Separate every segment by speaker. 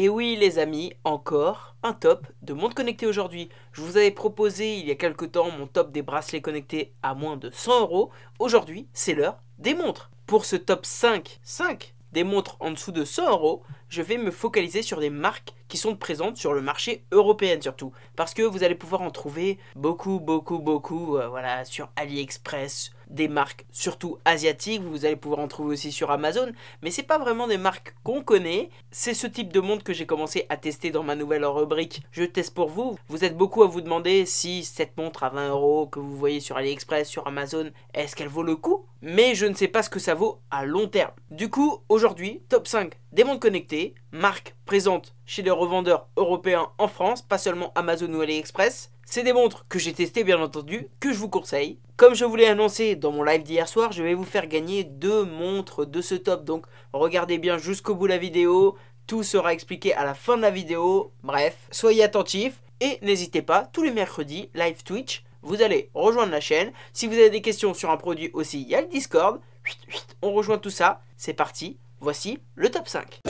Speaker 1: Et oui les amis, encore un top de montres connectées aujourd'hui. Je vous avais proposé il y a quelques temps mon top des bracelets connectés à moins de 100 €. Aujourd'hui, c'est l'heure des montres. Pour ce top 5 des montres en dessous de 100 €, je vais me focaliser sur des marques qui sont présentes sur le marché européen surtout. Parce que vous allez pouvoir en trouver beaucoup, voilà, sur AliExpress, des marques surtout asiatiques, vous allez pouvoir en trouver aussi sur Amazon, mais c'est pas vraiment des marques qu'on connaît. C'est ce type de montre que j'ai commencé à tester dans ma nouvelle rubrique Je teste pour vous. Vous êtes beaucoup à vous demander si cette montre à 20 € que vous voyez sur AliExpress, sur Amazon, est-ce qu'elle vaut le coup? Mais je ne sais pas ce que ça vaut à long terme. Du coup, aujourd'hui, top 5 des montres connectées, marques présentes chez les revendeurs européens en France, pas seulement Amazon ou AliExpress. C'est des montres que j'ai testées bien entendu, que je vous conseille. Comme je vous l'ai annoncé dans mon live d'hier soir, je vais vous faire gagner 2 montres de ce top. Donc regardez bien jusqu'au bout la vidéo, tout sera expliqué à la fin de la vidéo. Bref, soyez attentifs et n'hésitez pas, tous les mercredis, live Twitch, vous allez rejoindre la chaîne. Si vous avez des questions sur un produit aussi, il y a le Discord. On rejoint tout ça, c'est parti, voici le top 5.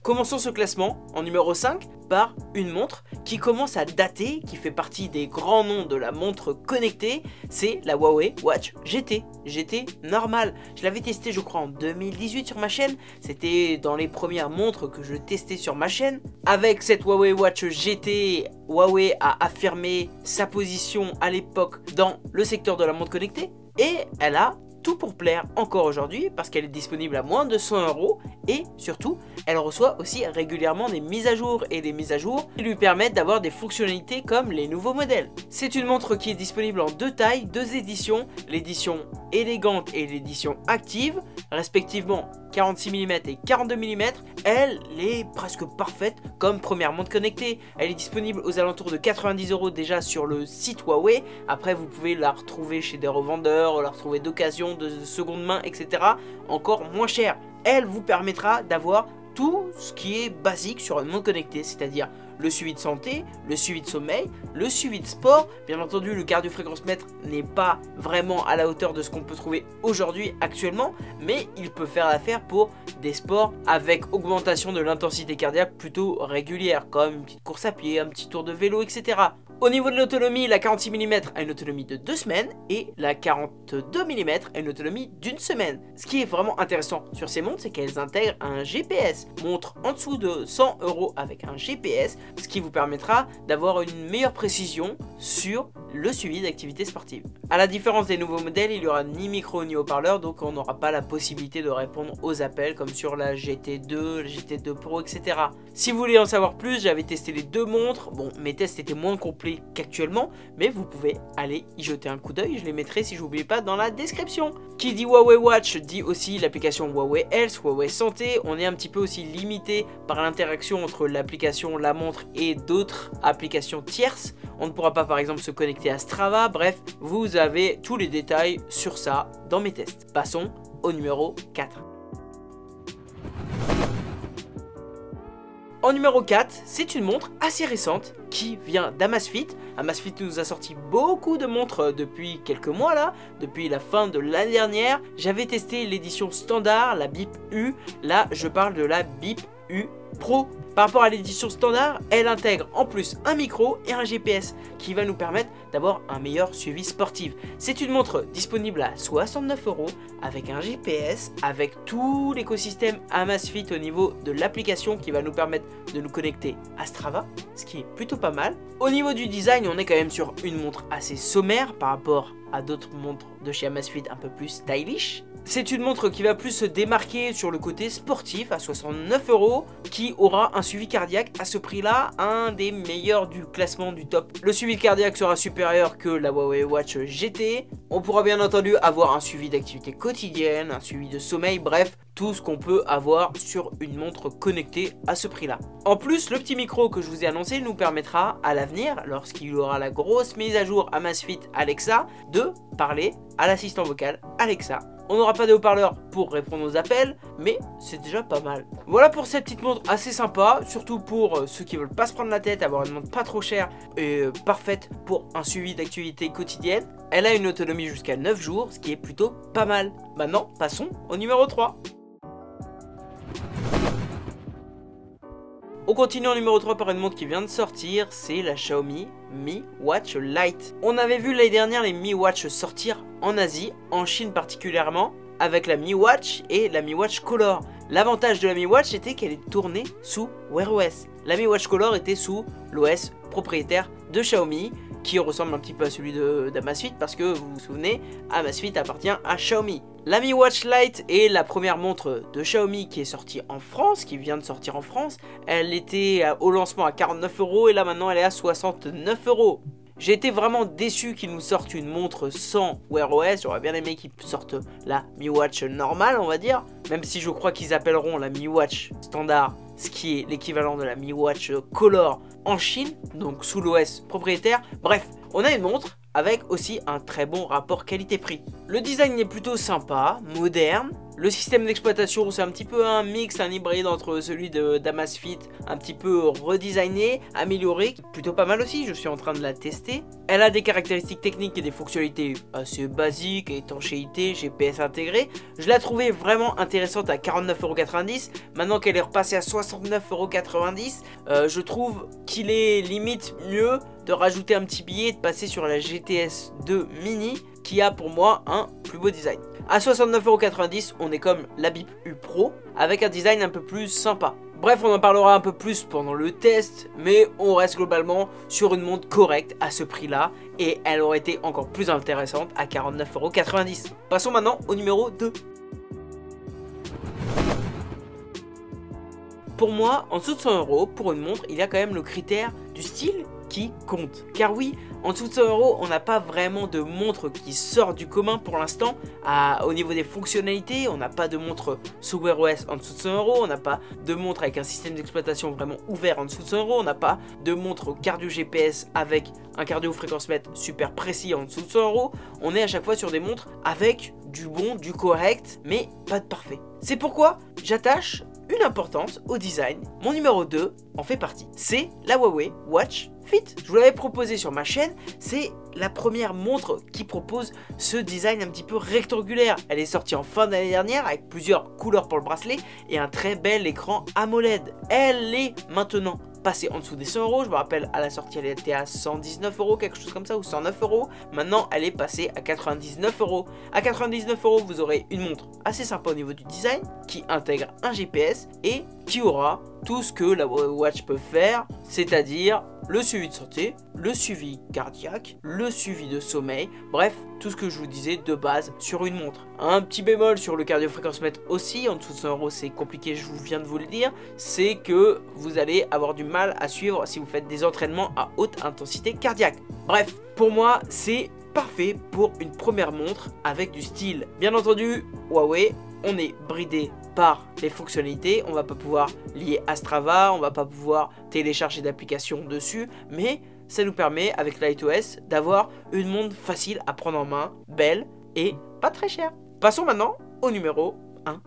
Speaker 1: Commençons ce classement en numéro 5 par une montre qui commence à dater, qui fait partie des grands noms de la montre connectée, c'est la Huawei Watch GT. GT normal. Je l'avais testé je crois en 2018 sur ma chaîne, c'était dans les premières montres que je testais sur ma chaîne. Avec cette Huawei Watch GT, Huawei a affirmé sa position à l'époque dans le secteur de la montre connectée et elle a tout pour plaire encore aujourd'hui parce qu'elle est disponible à moins de 100 € et surtout elle reçoit aussi régulièrement des mises à jour et des mises à jour qui lui permettent d'avoir des fonctionnalités comme les nouveaux modèles. C'est une montre qui est disponible en 2 tailles, 2 éditions, l'édition élégante et l'édition active, respectivement 46 mm et 42 mm. Elle est presque parfaite comme première montre connectée. Elle est disponible aux alentours de 90 € déjà sur le site Huawei. Après vous pouvez la retrouver chez des revendeurs, la retrouver d'occasion, de seconde main, etc. encore moins cher. Elle vous permettra d'avoir tout ce qui est basique sur une montre connectée, c'est-à-dire le suivi de santé, le suivi de sommeil, le suivi de sport. Bien entendu, le cardio-fréquence-mètre n'est pas vraiment à la hauteur de ce qu'on peut trouver aujourd'hui actuellement, mais il peut faire l'affaire pour des sports avec augmentation de l'intensité cardiaque plutôt régulière, comme une petite course à pied, un petit tour de vélo, etc. Au niveau de l'autonomie, la 46 mm a une autonomie de 2 semaines et la 42 mm a une autonomie d'1 semaine. Ce qui est vraiment intéressant sur ces montres, c'est qu'elles intègrent un GPS. Montre en dessous de 100 € avec un GPS, ce qui vous permettra d'avoir une meilleure précision sur le suivi d'activités sportives. A la différence des nouveaux modèles, il n'y aura ni micro ni haut-parleur, donc on n'aura pas la possibilité de répondre aux appels comme sur la GT2, la GT2 Pro, etc. Si vous voulez en savoir plus, j'avais testé les 2 montres. Bon, mes tests étaient moins complets qu'actuellement, mais vous pouvez aller y jeter un coup d'œil. Je les mettrai, si je n'oublie pas, dans la description. Qui dit Huawei Watch dit aussi l'application Huawei Health, Huawei Santé. On est un petit peu aussi limité par l'interaction entre l'application, la montre et d'autres applications tierces. On ne pourra pas par exemple se connecter à Strava. Bref, vous avez tous les détails sur ça dans mes tests. Passons au numéro 4. En numéro 4, c'est une montre assez récente qui vient d'Amazfit. Amazfit nous a sorti beaucoup de montres depuis quelques mois là, depuis la fin de l'année dernière. J'avais testé l'édition standard, la BIP U. Là, je parle de la BIP U Pro. Par rapport à l'édition standard, elle intègre en plus un micro et un GPS qui va nous permettre d'avoir un meilleur suivi sportif. C'est une montre disponible à 69 € avec un GPS, avec tout l'écosystème Amazfit au niveau de l'application qui va nous permettre de nous connecter à Strava, ce qui est plutôt pas mal. Au niveau du design, on est quand même sur une montre assez sommaire par rapport à d'autres montres de chez Amazfit un peu plus stylish. C'est une montre qui va plus se démarquer sur le côté sportif à 69 €, qui aura un suivi cardiaque à ce prix là, un des meilleurs du classement du top. Le suivi cardiaque sera supérieur que la Huawei Watch GT. On pourra bien entendu avoir un suivi d'activité quotidienne, un suivi de sommeil, bref, tout ce qu'on peut avoir sur une montre connectée à ce prix là. En plus, le petit micro que je vous ai annoncé nous permettra à l'avenir, lorsqu'il y aura la grosse mise à jour Amazfit Alexa, de parler à l'assistant vocal Alexa On n'aura pas de haut-parleur pour répondre aux appels, mais c'est déjà pas mal. Voilà pour cette petite montre assez sympa, surtout pour ceux qui veulent pas se prendre la tête, avoir une montre pas trop chère et parfaite pour un suivi d'activité quotidienne. Elle a une autonomie jusqu'à 9 jours, ce qui est plutôt pas mal. Maintenant, passons au numéro 3. On continue en numéro 3 par une montre qui vient de sortir, c'est la Xiaomi Mi Watch Lite. On avait vu l'année dernière les Mi Watch sortir en Asie, en Chine particulièrement, avec la Mi Watch et la Mi Watch Color. L'avantage de la Mi Watch était qu'elle est tournée sous Wear OS. La Mi Watch Color était sous l'OS propriétaire de Xiaomi, qui ressemble un petit peu à celui d'Amazfit parce que vous vous souvenez, Amazfit appartient à Xiaomi. La Mi Watch Lite est la première montre de Xiaomi qui est sortie en France, qui vient de sortir en France. Elle était au lancement à 49 € et là maintenant elle est à 69 €. J'ai été vraiment déçu qu'ils nous sortent une montre sans Wear OS. J'aurais bien aimé qu'ils sortent la Mi Watch normale, on va dire. Même si je crois qu'ils appelleront la Mi Watch standard, ce qui est l'équivalent de la Mi Watch Color en Chine, donc sous l'OS propriétaire. Bref, on a une montre avec aussi un très bon rapport qualité-prix. Le design est plutôt sympa, moderne. Le système d'exploitation, c'est un petit peu un mix, un hybride entre celui d'Amazfit, un petit peu redesigné, amélioré, plutôt pas mal aussi, je suis en train de la tester. Elle a des caractéristiques techniques et des fonctionnalités assez basiques, étanchéité, GPS intégré. Je la trouvais vraiment intéressante à 49,90 €. Maintenant qu'elle est repassée à 69,90 €, je trouve qu'il est limite mieux de rajouter un petit billet et de passer sur la GTS 2 Mini, qui a pour moi un plus beau design. À 69,90 €, on est comme la BIP U Pro, avec un design un peu plus sympa. Bref, on en parlera un peu plus pendant le test, mais on reste globalement sur une montre correcte à ce prix-là, et elle aurait été encore plus intéressante à 49,90 €. Passons maintenant au numéro 2. Pour moi, en dessous de 100 €, pour une montre, il y a quand même le critère du style qui compte. Car oui, en dessous de 100 €, on n'a pas vraiment de montre qui sort du commun pour l'instant. Au niveau des fonctionnalités, on n'a pas de montre sous Wear OS en dessous de 100 €, on n'a pas de montre avec un système d'exploitation vraiment ouvert en dessous de 100 €, on n'a pas de montre cardio GPS avec un cardio fréquence mètre super précis en dessous de 100 €. On est à chaque fois sur des montres avec du bon, du correct, mais pas de parfait. C'est pourquoi j'attache une importance au design. Mon numéro 2 en fait partie. C'est la Huawei Watch Fit. Je vous l'avais proposé sur ma chaîne. C'est la première montre qui propose ce design un petit peu rectangulaire. Elle est sortie en fin d'année dernière avec plusieurs couleurs pour le bracelet et un très bel écran AMOLED. Elle est maintenant passée en dessous des 100 €. Je me rappelle, à la sortie, elle était à 119 €, quelque chose comme ça, ou 109 €. Maintenant, elle est passée à 99 €. À 99 €, vous aurez une montre assez sympa au niveau du design, qui intègre un GPS et qui aura tout ce que la Watch peut faire, c'est-à-dire le suivi de santé, le suivi cardiaque, le suivi de sommeil, bref, tout ce que je vous disais de base sur une montre. Un petit bémol sur le cardio-fréquence-mètre aussi, en dessous de 100 € c'est compliqué, je viens de vous le dire, c'est que vous allez avoir du mal à suivre si vous faites des entraînements à haute intensité cardiaque. Bref, pour moi, c'est parfait pour une première montre avec du style. Bien entendu, Huawei, on est bridé par les fonctionnalités, on va pas pouvoir lier à Strava, on va pas pouvoir télécharger d'applications dessus, mais ça nous permet avec LightOS d'avoir une montre facile à prendre en main, belle et pas très chère. Passons maintenant au numéro 1.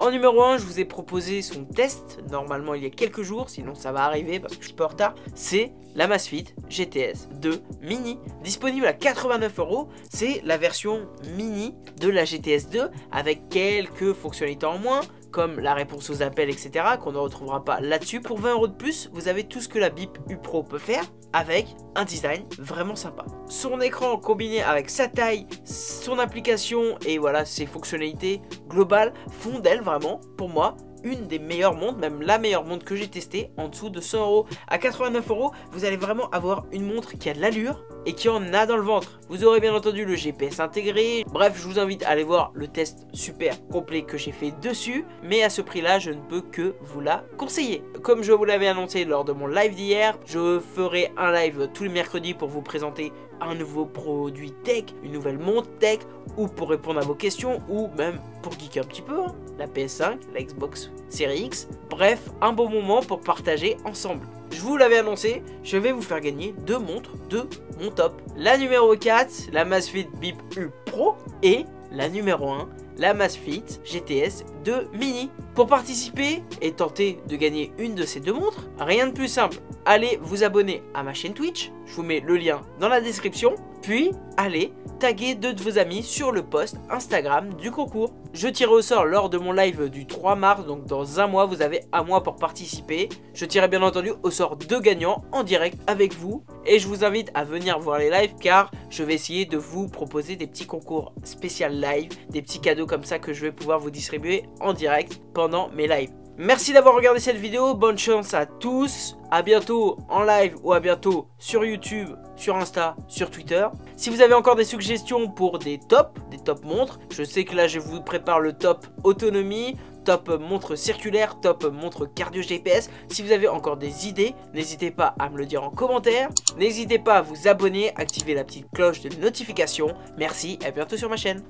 Speaker 1: En numéro 1, je vous ai proposé son test, normalement il y a quelques jours, sinon ça va arriver parce que je suis pas en retard. C'est l'Amazfit GTS 2 Mini, disponible à 89 €. C'est la version mini de la GTS 2 avec quelques fonctionnalités en moins, comme la réponse aux appels, etc., qu'on ne retrouvera pas là-dessus. Pour 20 € de plus, vous avez tout ce que la BIP U Pro peut faire, avec un design vraiment sympa. Son écran combiné avec sa taille, son application et voilà ses fonctionnalités globales font d'elle vraiment, pour moi, une des meilleures montres, même la meilleure montre que j'ai testée en dessous de 100 €. À 89 €, vous allez vraiment avoir une montre qui a de l'allure et qui en a dans le ventre. Vous aurez bien entendu le GPS intégré. Bref, je vous invite à aller voir le test super complet que j'ai fait dessus. Mais à ce prix-là, je ne peux que vous la conseiller. Comme je vous l'avais annoncé lors de mon live d'hier, je ferai un live tous les mercredis pour vous présenter un nouveau produit tech, une nouvelle montre tech, ou pour répondre à vos questions, ou même pour geeker un petit peu, hein. La PS5, la Xbox Series X, bref, un bon moment pour partager ensemble. je vous l'avais annoncé, je vais vous faire gagner 2 montres de mon top. La numéro 4, la Amazfit Bip U Pro, et la numéro 1, la Amazfit GTS 2 Mini. Pour participer et tenter de gagner une de ces 2 montres, rien de plus simple. Allez vous abonner à ma chaîne Twitch, je vous mets le lien dans la description, puis allez taguer 2 de vos amis sur le post Instagram du concours. Je tirerai au sort lors de mon live du 3 mars, donc dans un mois, vous avez un mois pour participer. Je tirerai bien entendu au sort 2 gagnants en direct avec vous, et je vous invite à venir voir les lives car je vais essayer de vous proposer des petits concours spécial live, des petits cadeaux comme ça que je vais pouvoir vous distribuer en direct pendant mes lives. Merci d'avoir regardé cette vidéo, bonne chance à tous, à bientôt en live ou à bientôt sur YouTube, sur Insta, sur Twitter. Si vous avez encore des suggestions pour des top montres, je sais que là je vous prépare le top autonomie, top montre circulaire, top montre cardio GPS. Si vous avez encore des idées, n'hésitez pas à me le dire en commentaire. N'hésitez pas à vous abonner, activer la petite cloche de notification. Merci et à bientôt sur ma chaîne.